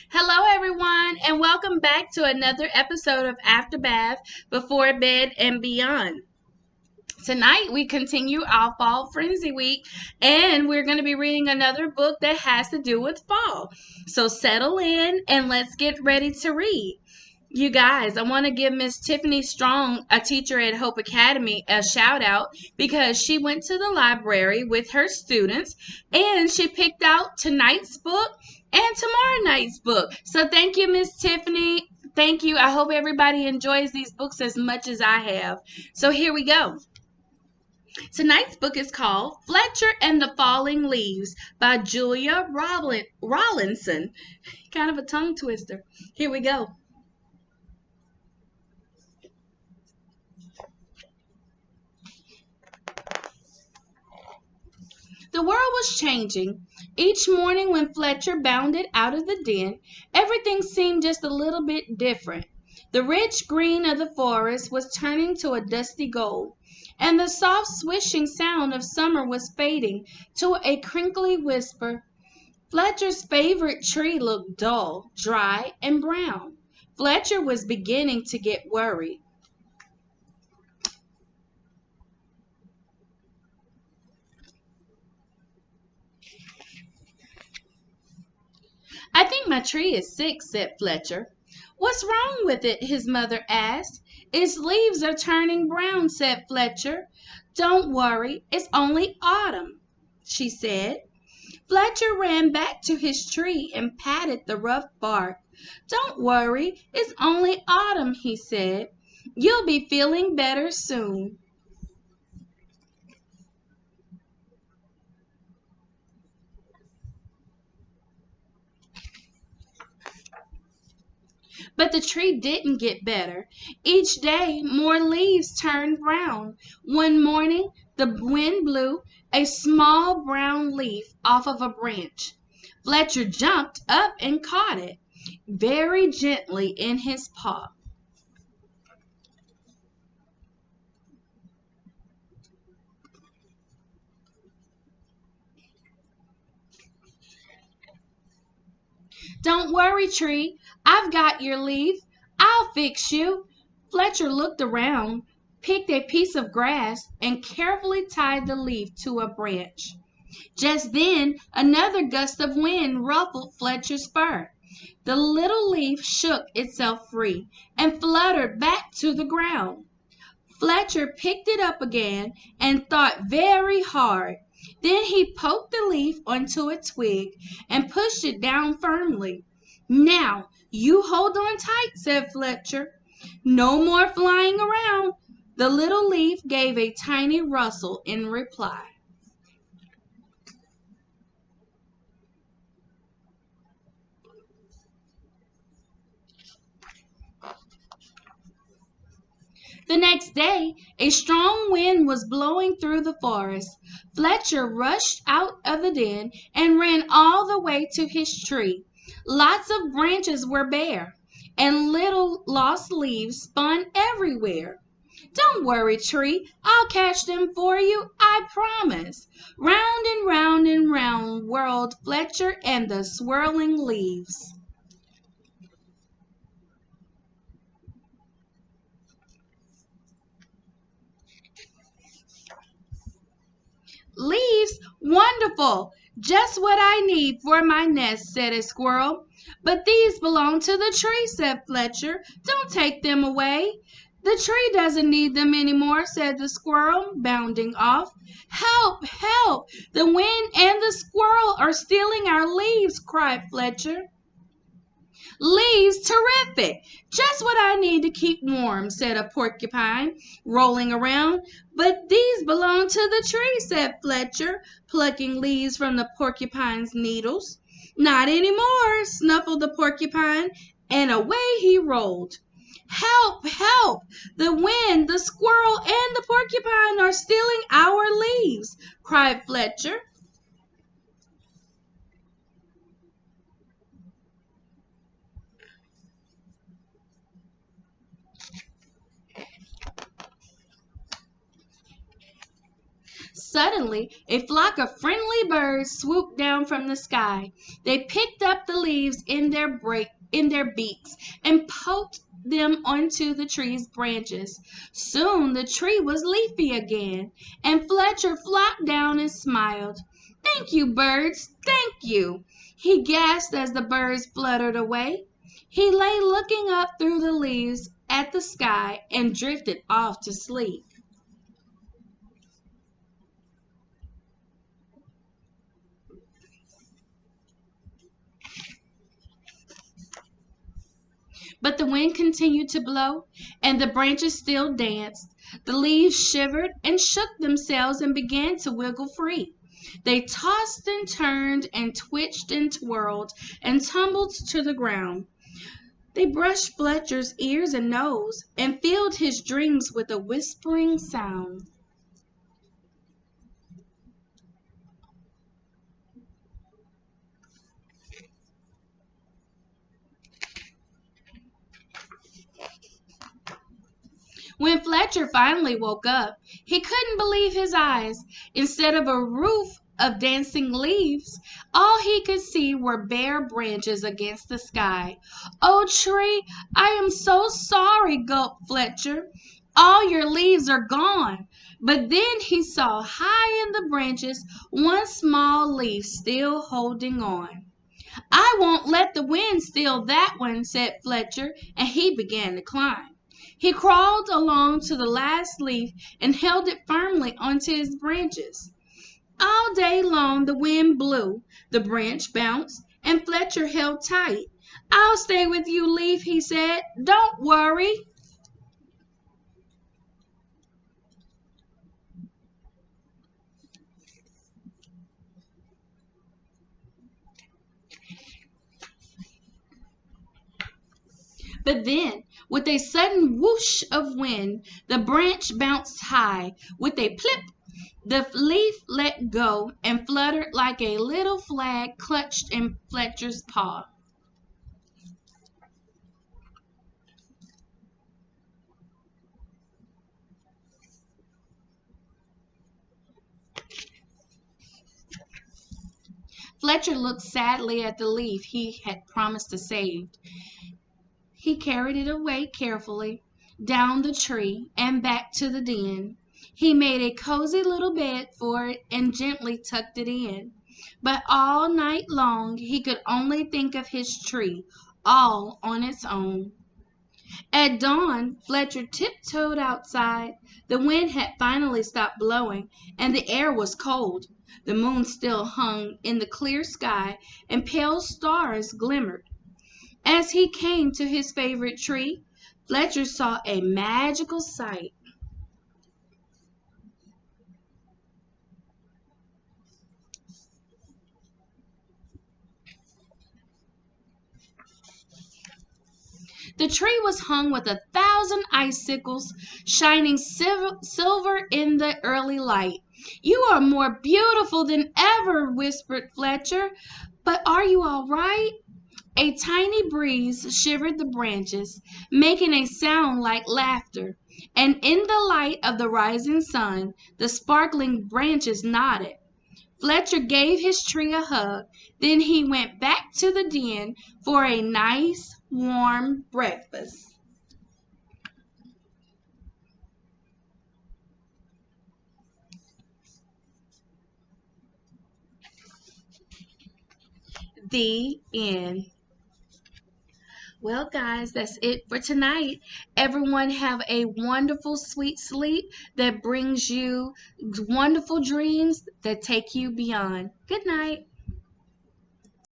Hello, everyone, and welcome back to another episode of After Bath, Before Bed, and Beyond. Tonight, we continue our Fall Frenzy Week, and we're going to be reading another book that has to do with fall. So, settle in and let's get ready to read. You guys, I want to give Miss Tiffany Strong, a teacher at Hope Academy, a shout out because she went to the library with her students and she picked out tonight's book and tomorrow night's book. So thank you, Miss Tiffany. Thank you. I hope everybody enjoys these books as much as I have. So here we go. Tonight's book is called Fletcher and the Falling Leaves by Julia Rawlinson. Kind of a tongue twister. Here we go. The world was changing. Each morning when Fletcher bounded out of the den, everything seemed just a little bit different. The rich green of the forest was turning to a dusty gold, and the soft swishing sound of summer was fading to a crinkly whisper. Fletcher's favorite tree looked dull, dry, and brown. Fletcher was beginning to get worried. "I think my tree is sick," said Fletcher. "What's wrong with it?" his mother asked. "Its leaves are turning brown," said Fletcher. "Don't worry, it's only autumn," she said. Fletcher ran back to his tree and patted the rough bark. "Don't worry, it's only autumn," he said. "You'll be feeling better soon." But the tree didn't get better. Each day more leaves turned brown. One morning the wind blew a small brown leaf off of a branch. Fletcher jumped up and caught it very gently in his paw. "Don't worry, tree. I've got your leaf. I'll fix you." Fletcher looked around, picked a piece of grass, and carefully tied the leaf to a branch. Just then another gust of wind ruffled Fletcher's fur. The little leaf shook itself free and fluttered back to the ground. Fletcher picked it up again and thought very hard. Then he poked the leaf onto a twig and pushed it down firmly. "Now, you hold on tight," said Fletcher. "No more flying around." The little leaf gave a tiny rustle in reply. The next day a strong wind was blowing through the forest. Fletcher rushed out of the den and ran all the way to his tree. Lots of branches were bare, and little lost leaves spun everywhere. "Don't worry, tree, I'll catch them for you, I promise." Round and round whirled Fletcher and the swirling leaves. "Leaves? Wonderful! Just what I need for my nest," said a squirrel. "But these belong to the tree," said Fletcher. "Don't take them away." "The tree doesn't need them any more," said the squirrel, bounding off. "Help! Help! The wind and the squirrel are stealing our leaves!" cried Fletcher. "Leaves? Terrific! Just what I need to keep warm," said a porcupine, rolling around. "But these belong to the tree," said Fletcher, plucking leaves from the porcupine's needles. "Not any more," snuffled the porcupine, and away he rolled. "Help! Help! The wind, the squirrel, and the porcupine are stealing our leaves!" cried Fletcher. Suddenly, a flock of friendly birds swooped down from the sky. They picked up the leaves in their beaks and poked them onto the tree's branches. Soon the tree was leafy again, and Fletcher flopped down and smiled. "Thank you, birds, thank you," he gasped as the birds fluttered away. He lay looking up through the leaves at the sky and drifted off to sleep. But the wind continued to blow, and the branches still danced. The leaves shivered and shook themselves and began to wiggle free. They tossed and turned and twitched and twirled and tumbled to the ground. They brushed Fletcher's ears and nose and filled his dreams with a whispering sound. When Fletcher finally woke up, he couldn't believe his eyes. Instead of a roof of dancing leaves, all he could see were bare branches against the sky. "Oh, tree, I am so sorry," gulped Fletcher. "All your leaves are gone." But then he saw high in the branches one small leaf still holding on. "I won't let the wind steal that one," said Fletcher, and he began to climb. He crawled along to the last leaf and held it firmly onto his branches. All day long the wind blew, the branch bounced, and Fletcher held tight. "I'll stay with you, leaf," he said. "Don't worry." But then, with a sudden whoosh of wind, the branch bounced high. With a plip, the leaf let go and fluttered like a little flag clutched in Fletcher's paw. Fletcher looked sadly at the leaf he had promised to save. He carried it away carefully, down the tree and back to the den. He made a cozy little bed for it and gently tucked it in. But all night long he could only think of his tree, all on its own. At dawn, Fletcher tiptoed outside. The wind had finally stopped blowing, and the air was cold. The moon still hung in the clear sky, and pale stars glimmered. As he came to his favorite tree, Fletcher saw a magical sight. The tree was hung with 1,000 icicles, shining silver in the early light. "You are more beautiful than ever," whispered Fletcher. "But are you all right?" A tiny breeze shivered the branches, making a sound like laughter, and in the light of the rising sun, the sparkling branches nodded. Fletcher gave his tree a hug, then he went back to the den for a nice, warm breakfast. The end. Well, guys, that's it for tonight. Everyone have a wonderful, sweet sleep that brings you wonderful dreams that take you beyond. Good night.